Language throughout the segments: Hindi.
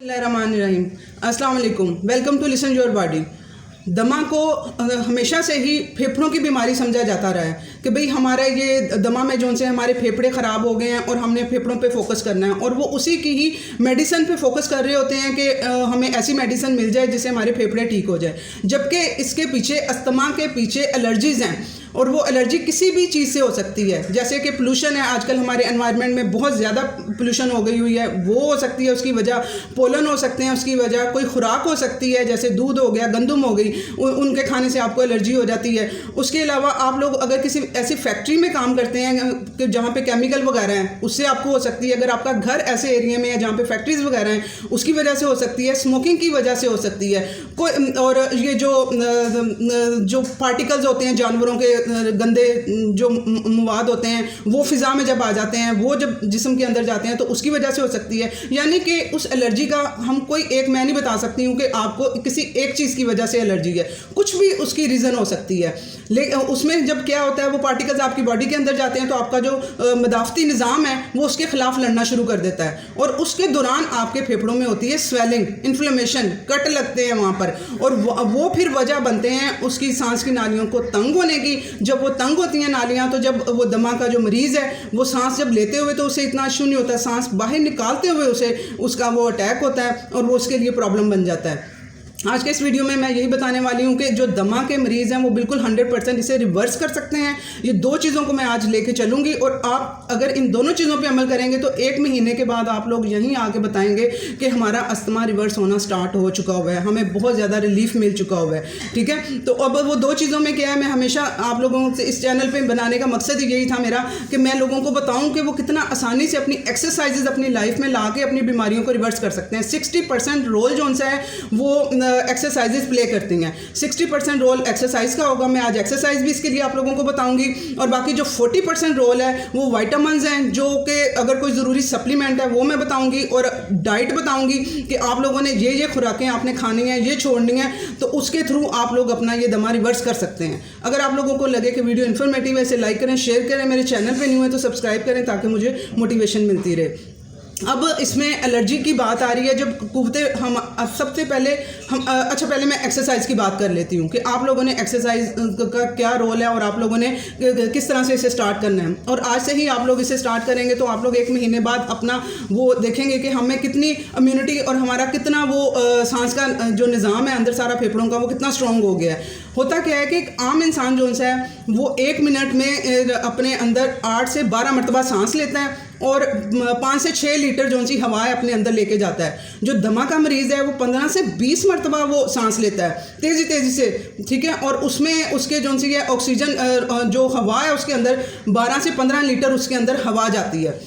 बिस्मिल्लाहिर्रहमानिर्रहीम। अस्सलाम वालेकुम। Welcome to listen your body. दमा को हमेशा से ही फेफड़ों की बीमारी समझा जाता रहा है कि भाई हमारा ये दमा में जो से हमारे फेफड़े ख़राब हो गए हैं और हमने फेफड़ों पे फोकस करना है, और वो उसी की ही मेडिसिन पे फोकस कर रहे होते हैं कि हमें ऐसी मेडिसिन मिल जाए जिससे हमारे फेफड़े ठीक हो जाए, जबकि इसके पीछे अस्थमा के पीछे एलर्जीज़ हैं। और वो एलर्जी किसी भी चीज़ से हो सकती है, जैसे कि पोल्यूशन है, आजकल हमारे एनवायरनमेंट में बहुत ज़्यादा पोल्यूशन हो गई हुई है, वो हो सकती है उसकी वजह, पोलन हो सकते हैं उसकी वजह, कोई खुराक हो सकती है जैसे दूध हो गया, गंदम हो गई, उनके खाने से आपको एलर्जी हो जाती है। उसके अलावा आप लोग अगर किसी ऐसी फैक्ट्री में काम करते हैं कि जहाँ पे केमिकल वगैरह हैं, उससे आपको हो सकती है। अगर आपका घर ऐसे एरिया में है जहाँ पे फैक्ट्रीज वगैरह हैं, उसकी वजह से हो सकती है। स्मोकिंग की वजह से हो सकती है कोई, और ये जो पार्टिकल्स होते हैं जानवरों के गंदे जो मवाद होते हैं वो फ़िज़ा में जब आ जाते हैं, वो जब जिस्म के अंदर जाते हैं तो उसकी वजह से हो सकती है। यानी कि उस एलर्जी का हम कोई एक मैं नहीं बता सकती हूँ कि आपको किसी एक चीज़ की वजह से एलर्जी है, कुछ भी उसकी रीज़न हो सकती है। लेकिन उसमें जब क्या होता है, वो पार्टिकल्स आपकी बॉडी के अंदर जाते हैं तो आपका जो मदाफ़ती निज़ाम है वो उसके ख़िलाफ़ लड़ना शुरू कर देता है, और उसके दौरान आपके फेफड़ों में होती है स्वेलिंग, इन्फ्लेमेशन, कट लगते हैं वहाँ पर, और वो फिर वजह बनते हैं उसकी सांस की नालियों को तंग होने की। जब वो तंग होती हैं नालियाँ, तो जब वो दमा का जो मरीज़ है वो सांस जब लेते हुए तो उसे इतना इशू नहीं होता, सांस बाहर निकालते हुए उसका वो अटैक होता है और वो उसके लिए प्रॉब्लम बन जाता है। आज के इस वीडियो में मैं यही बताने वाली हूँ कि जो दमा के मरीज़ हैं वो बिल्कुल 100% इसे रिवर्स कर सकते हैं। ये दो चीज़ों को मैं आज लेके चलूँगी, और आप अगर इन दोनों चीज़ों पे अमल करेंगे तो 1 महीने के बाद आप लोग यहीं आके बताएंगे कि हमारा अस्थमा रिवर्स होना स्टार्ट हो चुका हुआ है, हमें बहुत ज़्यादा रिलीफ मिल चुका हुआ है। ठीक है, तो अब वो दो चीज़ों में क्या है, मैं हमेशा आप लोगों से इस चैनल पर बनाने का मकसद यही था मेरा कि मैं लोगों को बताऊँ कि वो कितना आसानी से अपनी एक्सरसाइजेज अपनी लाइफ में ला के अपनी बीमारियों को रिवर्स कर सकते हैं। 60% रोल जो उनसे है वो एक्सरसाइजेज प्ले करती हैं। 60% रोल एक्सरसाइज का होगा, मैं आज एक्सरसाइज भी इसके लिए आप लोगों को बताऊंगी, और बाकी जो 40% रोल है वो विटामिन्स हैं, जो कि अगर कोई ज़रूरी सप्लीमेंट है वो मैं बताऊंगी, और डाइट बताऊंगी कि आप लोगों ने ये खुराकें आपने खानी हैं, ये छोड़नी है, तो उसके थ्रू आप लोग अपना ये दमा रिवर्स कर सकते हैं। अगर आप लोगों को लगे कि वीडियो इन्फॉर्मेटिव है, इसे लाइक करें, शेयर करें, मेरे चैनल पर न्यू है तो सब्सक्राइब करें ताकि मुझे मोटिवेशन मिलती रहे। अब इसमें एलर्जी की बात आ रही है, जब कुव्वते हम सबसे पहले अच्छा पहले मैं एक्सरसाइज की बात कर लेती हूँ कि आप लोगों ने एक्सरसाइज का क्या रोल है और आप लोगों ने किस तरह से इसे स्टार्ट करना है। और आज से ही आप लोग इसे स्टार्ट करेंगे तो आप लोग 1 महीने बाद अपना वो देखेंगे कि हमें कितनी इम्यूनिटी और हमारा कितना वो सांस का जो निज़ाम है अंदर सारा फेफड़ों का वो कितना स्ट्रॉन्ग हो गया है। होता क्या है कि एक आम इंसान जो है वो 1 मिनट में अपने अंदर 8 से 12 मरतबा सांस लेता है और 5 से 6 लीटर जो सी हवा अपने अंदर लेके जाता है। जो दमा का मरीज़ है वो 15 से 20 मरतबा वो सांस लेता है तेज़ी से, ठीक है, और उसमें उसके जो सी है ऑक्सीजन जो हवा है उसके अंदर 12 से 15 लीटर उसके अंदर हवा जाती है।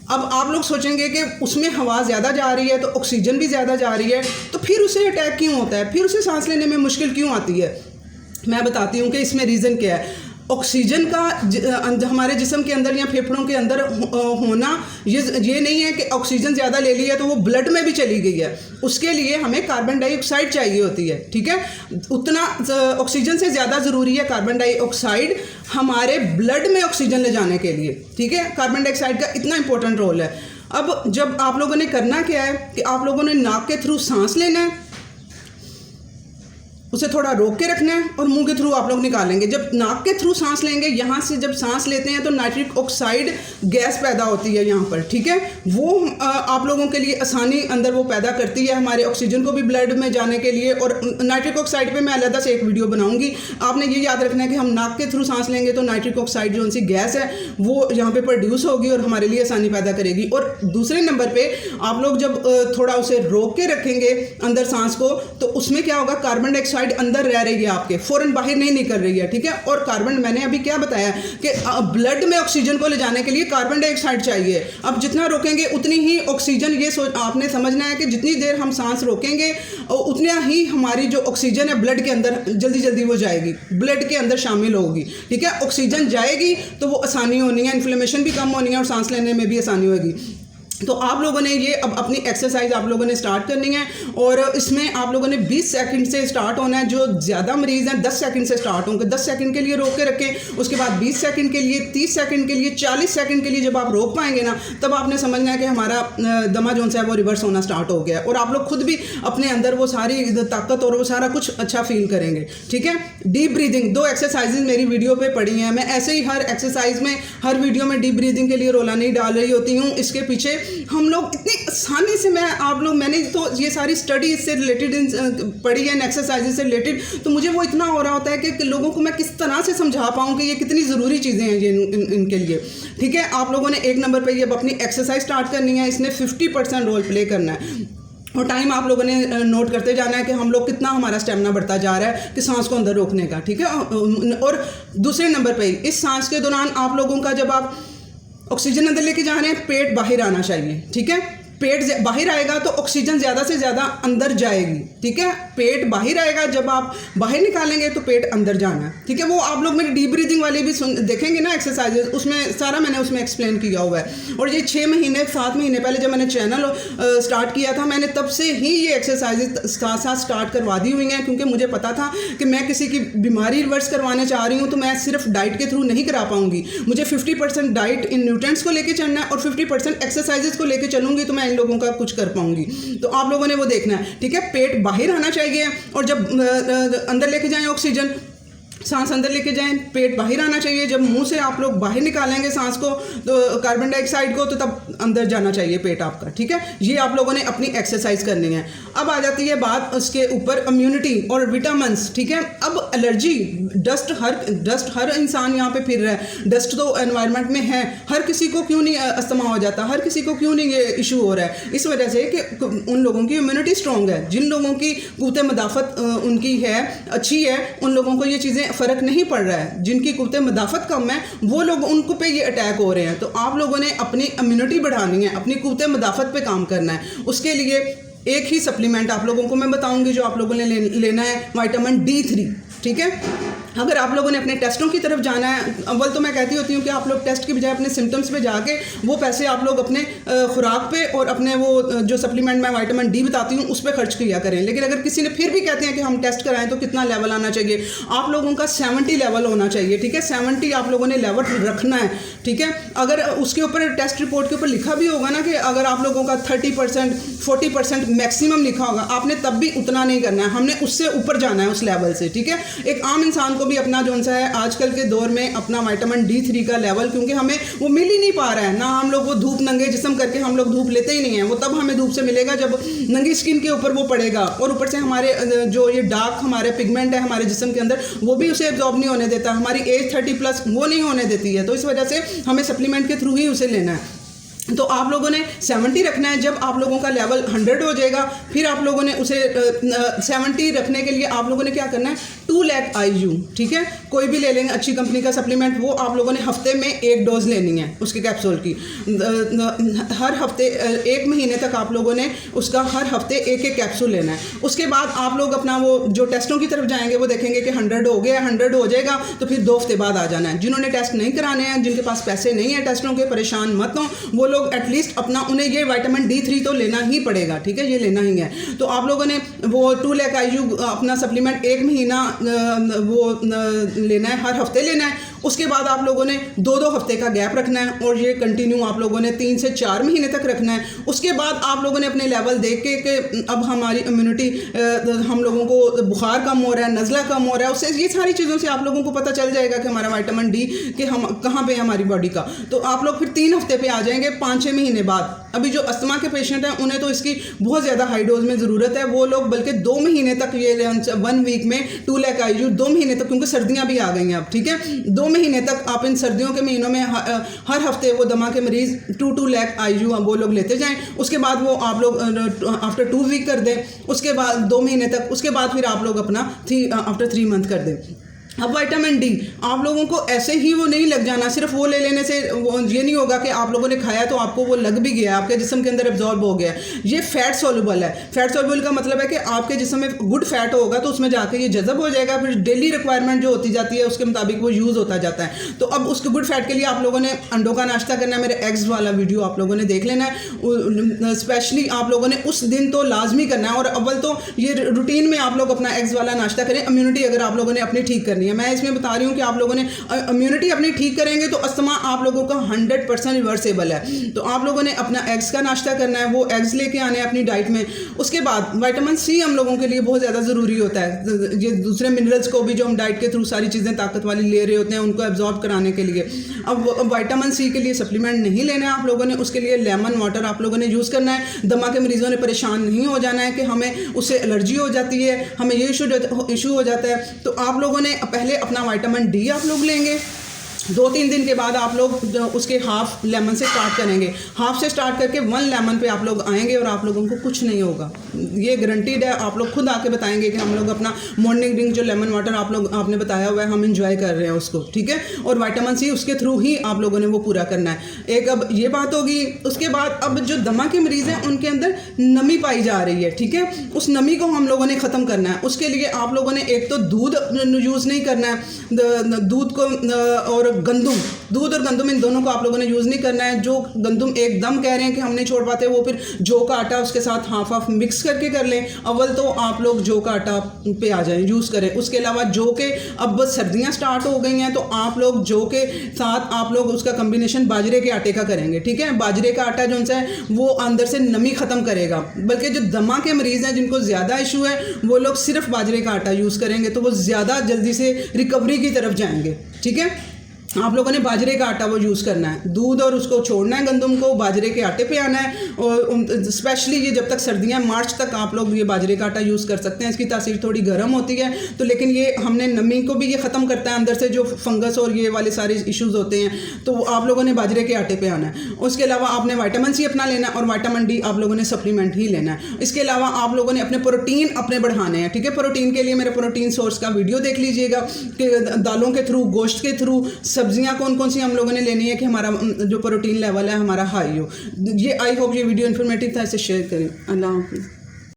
अब आप लोग सोचेंगे कि उसमें हवा ज़्यादा जा रही है तो ऑक्सीजन भी ज़्यादा जा रही है, तो फिर उसे अटैक क्यों होता है, फिर उसे सांस लेने में मुश्किल क्यों आती है। मैं बताती हूँ कि इसमें रीज़न क्या है। ऑक्सीजन का हमारे जिस्म के अंदर या फेफड़ों के अंदर होना ये नहीं है कि ऑक्सीजन ज़्यादा ले ली है तो वो ब्लड में भी चली गई है, उसके लिए हमें कार्बन डाइऑक्साइड चाहिए होती है। ठीक है, उतना ऑक्सीजन से ज़्यादा ज़रूरी है कार्बन डाइऑक्साइड हमारे ब्लड में ऑक्सीजन ले जाने के लिए। ठीक है, कार्बन डाइऑक्साइड का इतना इंपॉर्टेंट रोल है। अब जब आप लोगों ने करना क्या है कि आप लोगों ने नाक के थ्रू सांस लेना है, उसे थोड़ा रोक के रखना है और मुंह के थ्रू आप लोग निकालेंगे। जब नाक के थ्रू सांस लेंगे, यहाँ से जब सांस लेते हैं तो नाइट्रिक ऑक्साइड गैस पैदा होती है यहाँ पर। ठीक है, वो आप लोगों के लिए आसानी अंदर वो पैदा करती है हमारे ऑक्सीजन को भी ब्लड में जाने के लिए। और नाइट्रिक ऑक्साइड पे मैं अलग से एक वीडियो बनाऊंगी। आपने ये याद रखना है कि हम नाक के थ्रू सांस लेंगे तो नाइट्रिक ऑक्साइड जो सी गैस है वो यहाँ पे प्रोड्यूस होगी और हमारे लिए आसानी पैदा करेगी। और दूसरे नंबर पर आप लोग जब थोड़ा उसे रोक के रखेंगे अंदर सांस को, तो उसमें क्या होगा, कार्बन डाइऑक्साइड अंदर रह रही है आपके, फौरन बाहर नहीं निकल रही है। ठीक है, और कार्बन मैंने अभी क्या बताया कि ब्लड में ऑक्सीजन को ले जाने के लिए कार्बन डाइऑक्साइड चाहिए। अब जितना रोकेंगे उतनी ही ऑक्सीजन, ये आपने समझना है कि जितनी देर हम सांस रोकेंगे उतना ही हमारी जो ऑक्सीजन है ब्लड के अंदर जल्दी जल्दी वो जाएगी, ब्लड के अंदर शामिल होगी। ठीक है, ऑक्सीजन जाएगी तो वो आसानी होनी है, इन्फ्लेमेशन भी कम होनी है और सांस लेने में भी आसानी होगी। तो आप लोगों ने ये अब अपनी एक्सरसाइज आप लोगों ने स्टार्ट करनी है और इसमें आप लोगों ने 20 सेकंड से स्टार्ट होना है। जो ज़्यादा मरीज़ हैं 10 सेकंड से स्टार्ट होंगे, 10 सेकंड के लिए रोक के रखें, उसके बाद 20 सेकंड के लिए, 30 सेकंड के लिए, 40 सेकंड के लिए जब आप रोक पाएंगे ना, तब आपने समझना है कि हमारा दमा जो है वो रिवर्स होना स्टार्ट हो गया और आप लोग खुद भी अपने अंदर वो सारी ताकत और वो सारा कुछ अच्छा फील करेंगे। ठीक है, डीप ब्रीदिंग 2 एक्सरसाइजेज मेरी वीडियो पर पड़ी हैं। मैं ऐसे ही हर एक्सरसाइज में, हर वीडियो में डीप ब्रीदिंग के लिए रोला नहीं डाल रही होती हूँ। इसके पीछे हम लोग इतनी आसानी से मैंने तो ये सारी स्टडी इससे रिलेटेड पढ़ी है, एक्सरसाइजेज से रिलेटेड, तो मुझे वो इतना हो रहा होता है कि लोगों को मैं किस तरह से समझा पाऊँ कि ये कितनी ज़रूरी चीज़ें हैं ये इनके लिए। ठीक है, आप लोगों ने 1 नंबर पे ये अब अपनी एक्सरसाइज स्टार्ट करनी है। इसने 50% रोल प्ले करना है और टाइम आप लोगों ने नोट करते जाना है कि हम लोग कितना हमारा स्टेमिना बढ़ता जा रहा है कि सांस को अंदर रोकने का। ठीक है, और दूसरे नंबर पे इस सांस के दौरान आप लोगों का जब आप ऑक्सीजन अंदर लेके जा रहे हैं, पेट बाहर आना चाहिए। ठीक है, पेट बाहर आएगा तो ऑक्सीजन ज़्यादा से ज़्यादा अंदर जाएगी। ठीक है, पेट बाहर आएगा, जब आप बाहर निकालेंगे तो पेट अंदर जाना है। ठीक है, वो आप लोग मेरी डीप ब्रीदिंग वाली भी देखेंगे ना एक्सरसाइजेज, उसमें सारा मैंने उसमें एक्सप्लेन किया हुआ है। और ये 6 महीने 7 महीने पहले जब मैंने चैनल स्टार्ट किया था, मैंने तब से ही ये एक्सरसाइजेज साथ साथ स्टार्ट करवा दी हुई हैं, क्योंकि मुझे पता था कि मैं किसी की बीमारी रिवर्स करवाने चाह रही हूँ तो मैं सिर्फ डाइट के थ्रू नहीं करा पाऊँगी। मुझे 50% डाइट इन न्यूट्रिएंट्स को लेकर चलना है और 50% एक्सरसाइजेज को लेकर चलूँगी तो मैं इन लोगों का कुछ कर पाऊंगी। तो आप लोगों ने वो देखना है। ठीक है, पेट बाहर आना चाहिए और जब अंदर लेके जाएं ऑक्सीजन, सांस अंदर लेके जाएं, पेट बाहर आना चाहिए। जब मुंह से आप लोग बाहर निकालेंगे सांस को, तो कार्बन डाइऑक्साइड को, तो तब अंदर जाना चाहिए पेट आपका। ठीक है, ये आप लोगों ने अपनी एक्सरसाइज करनी है। अब आ जाती है बात उसके ऊपर इम्यूनिटी और विटामिन्स। ठीक है, अब एलर्जी, डस्ट हर इंसान यहाँ पे फिर रहा है, डस्ट तो एनवायरनमेंट में है, हर किसी को क्यों नहीं अस्थमा हो जाता, हर किसी को क्यों नहीं ये इशू हो रहा है? इस वजह से कि उन लोगों की इम्यूनिटी स्ट्रॉन्ग है। जिन लोगों की क़ुव्वत मदाफ़त उनकी है, अच्छी है, उन लोगों को ये चीज़ें फ़र्क नहीं पड़ रहा है। जिनकी क़ुव्वत मदाफ़त कम है वो लोग, उनको पे ये अटैक हो रहे हैं। तो आप लोगों ने अपनी इम्यूनिटी बढ़ानी है, अपनी क़ुव्वत मदाफ़त पे काम करना है। उसके लिए एक ही सप्लीमेंट आप लोगों को मैं बताऊंगी जो आप लोगों ने लेना है, विटामिन D3। ठीक है, अगर आप लोगों ने अपने टेस्टों की तरफ जाना है, अव्वल तो मैं कहती होती हूँ कि आप लोग टेस्ट की बजाय अपने सिम्टम्स पे जाके वो पैसे आप लोग अपने खुराक पे और अपने वो जो सप्लीमेंट मैं विटामिन D बताती हूँ उस पर खर्च किया करें। लेकिन अगर किसी ने फिर भी कहते हैं कि हम टेस्ट कराएं तो कितना लेवल आना चाहिए? आप लोगों का 70 लेवल होना चाहिए। ठीक है, 70 आप लोगों ने लेवल रखना है। ठीक है, अगर उसके ऊपर टेस्ट रिपोर्ट के ऊपर लिखा भी होगा ना कि अगर आप लोगों का 30% 40% मैक्सिमम लिखा होगा, आपने तब भी उतना नहीं करना है, हमने उससे ऊपर जाना है उस लेवल से। ठीक है, एक आम इंसान को भी अपना जो सा है आजकल के दौर में अपना विटामिन D3 का लेवल, क्योंकि हमें वो मिल ही नहीं पा रहा है ना, हम लोग वो धूप नंगे जिस्म करके हम लोग धूप लेते ही नहीं है, वो तब हमें धूप से मिलेगा जब नंगी स्किन के ऊपर वो पड़ेगा। और ऊपर से हमारे जो ये डार्क हमारे पिगमेंट है हमारे जिस्म के अंदर, वो भी उसे एब्जॉर्ब नहीं होने देता। हमारी एज 30+ वो नहीं होने देती है, तो इस वजह से हमें सप्लीमेंट के थ्रू ही उसे लेना है। तो आप लोगों ने 70 रखना है। जब आप लोगों का लेवल 100 हो जाएगा, फिर आप लोगों ने उसे 70 रखने के लिए आप लोगों ने क्या करना है, 2 लाख IU। ठीक है, कोई भी ले लेंगे अच्छी कंपनी का सप्लीमेंट, वो आप लोगों ने हफ्ते में 1 डोज लेनी है उसकी कैप्सूल की। हर हफ्ते 1 महीने तक आप लोगों ने उसका हर हफ्ते 1 कैप्सूल लेना है। उसके बाद आप लोग अपना वो जो टेस्टों की तरफ जाएंगे वो देखेंगे कि 100 हो गया, 100 हो जाएगा तो फिर 2 हफ्ते बाद आ जाना है। जिन्होंने टेस्ट नहीं कराने हैं, जिनके पास पैसे नहीं है टेस्टों के, परेशान मत हो, वो लोग एटलीस्ट अपना, उन्हें ये विटामिन D3 तो लेना ही पड़ेगा। ठीक है, ये लेना ही है। तो आप लोगों ने वो 2 लाख IU अपना सप्लीमेंट 1 महीना वो लेना है, हर हफ्ते लेना है। उसके बाद आप लोगों ने 2-2 हफ्ते का गैप रखना है और ये कंटिन्यू आप लोगों ने 3 से 4 महीने तक रखना है। उसके बाद आप लोगों ने अपने लेवल देख के कि अब हमारी इम्यूनिटी, हम लोगों को बुखार कम हो रहा है, नज़ला कम हो रहा है, उससे ये सारी चीज़ों से आप लोगों को पता चल जाएगा कि हमारा विटामिन D कि हम कहाँ पे है हमारी बॉडी का। तो आप लोग फिर 3 हफ्ते पे आ जाएंगे 5-6 महीने बाद। अभी जो अस्थमा के पेशेंट हैं उन्हें तो इसकी बहुत ज़्यादा हाई डोज में ज़रूरत है, वो लोग बल्कि 2 महीने तक ये 1 वीक में 2 लाख IU 2 महीने तक, क्योंकि सर्दियाँ भी आ गई हैं अब। ठीक है, 2 महीने तक आप इन सर्दियों के महीनों में हर हफ्ते वो दमा के मरीज़ 2 लाख IU वो लोग लेते जाएं। उसके बाद वो आप लोग आफ्टर 2 वीक कर दें, उसके बाद 2 महीने तक, उसके बाद फिर आप लोग अपना आफ्टर 3 मंथ कर दें। अब विटामिन डी आप लोगों को ऐसे ही वो नहीं लग जाना, सिर्फ वो ले लेने से वो ये नहीं होगा कि आप लोगों ने खाया तो आपको वो लग भी गया, आपके जिस्म के अंदर एब्जॉर्ब हो गया। ये फैट सॉल्युबल है। फैट सॉल्युबल का मतलब है कि आपके जिस्म में गुड फैट होगा तो उसमें जाके ये जज़ब हो जाएगा, फिर डेली रिक्वायरमेंट जो होती जाती है उसके मुताबिक वो यूज़ होता जाता है। तो अब उसके गुड फैट के लिए आप लोगों ने अंडों का नाश्ता करना है। मेरे एग्स वाला वीडियो आप लोगों ने देख लेना है, स्पेशली आप लोगों ने उस दिन तो लाजमी करना है। और अव्वल तो ये रूटीन में आप लोग अपना एग्स वाला नाश्ता करें। इम्यूनिटी अगर आप लोगों ने अपनी ठीक करनी है, मैं इसमें बता रही हूँ कि आप लोगों ने इम्यूनिटी अपनी ठीक करेंगे तो अस्थमा आप लोगों का 100% रिवर्सेबल है। तो आप लोगों ने अपना एग्स का नाश्ता करना है, वो एग्स लेके आने हैं अपनी डाइट में। उसके बाद विटामिन सी हम लोगों के लिए बहुत ज़्यादा ज़रूरी होता है। ये दूसरे मिनरल्स को भी जो हम डाइट के थ्रू सारी चीज़ें ताकत वाली ले रहे होते हैं उनको एब्जॉर्ब कराने के लिए। अब विटामिन सी के लिए सप्लीमेंट नहीं लेना है आप लोगों ने, उसके लिए लेमन वाटर आप लोगों ने यूज़ करना है। दमा के मरीजों ने परेशान नहीं हो जाना है कि हमें उससे एलर्जी हो जाती है, हमें ये इशू हो जाता है। तो आप लोगों ने पहले अपना विटामिन डी आप लोग लेंगे। 2-3 दिन के बाद आप लोग उसके हाफ लेमन से स्टार्ट करेंगे। हाफ से स्टार्ट करके 1 लेमन पे आप लोग आएंगे और आप लोगों को कुछ नहीं होगा, ये गारंटीड है। आप लोग खुद आके बताएंगे कि हम लोग अपना मॉर्निंग ड्रिंक जो लेमन वाटर आपने बताया हुआ है हम इंजॉय कर रहे हैं उसको, ठीक है। और विटामिन सी उसके थ्रू ही आप लोगों ने वो पूरा करना है। एक अब ये बात होगी। उसके बाद अब जो दमा के मरीज़ हैं उनके अंदर नमी पाई जा रही है, ठीक है, उस नमी को हम लोगों ने ख़त्म करना है। उसके लिए आप लोगों ने एक तो दूध यूज़ नहीं करना है, दूध को और दूध और गंदम इन दोनों को आप लोगों ने यूज़ नहीं करना है। जो गंदम एकदम कह रहे हैं कि हम नहीं छोड़ पाते, वो फिर जौ का आटा उसके साथ हाफ मिक्स करके कर लें। अव्वल तो आप लोग जौ का आटा पे आ जाएं, यूज़ करें। उसके अलावा जौ के अब सर्दियां स्टार्ट हो गई हैं तो आप लोग जौ के साथ आप लोग उसका कम्बिनेशन बाजरे के आटे का करेंगे, ठीक है। बाजरे का आटा जो है वो अंदर से नमी ख़त्म करेगा। बल्कि जो दमा के मरीज़ हैं जिनको ज़्यादा इशू है वो लोग सिर्फ बाजरे का आटा यूज़ करेंगे तो वो ज़्यादा जल्दी से रिकवरी की तरफ जाएंगे, ठीक है। आप लोगों ने बाजरे का आटा वो यूज़ करना है, दूध और उसको छोड़ना है गंदम को, बाजरे के आटे पे आना है। और स्पेशली ये जब तक सर्दियां मार्च तक आप लोग ये बाजरे का आटा यूज़ कर सकते हैं। इसकी तासीर थोड़ी गर्म होती है तो लेकिन ये हमने नमी को भी ये ख़त्म करता है, अंदर से जो फंगस और ये वाले सारे इश्यूज़ होते हैं। तो आप लोगों ने बाजरे के आटे पे आना है। उसके अलावा आपने विटामिन सी अपना लेना है और विटामिन डी आप लोगों ने सप्लीमेंट ही लेना है। इसके अलावा आप लोगों ने अपने प्रोटीन अपने बढ़ाने हैं, ठीक है। प्रोटीन के लिए मेरे प्रोटीन सोर्स का वीडियो देख लीजिएगा कि दालों के थ्रू, गोश्त के थ्रू, सब्जियाँ कौन कौन सी हम लोगों ने लेनी है कि हमारा जो प्रोटीन लेवल है हमारा हाई हो। ये आई होप ये वीडियो इन्फॉर्मेटिव था, इसे शेयर करें। अल्लाह हाफ़िज़।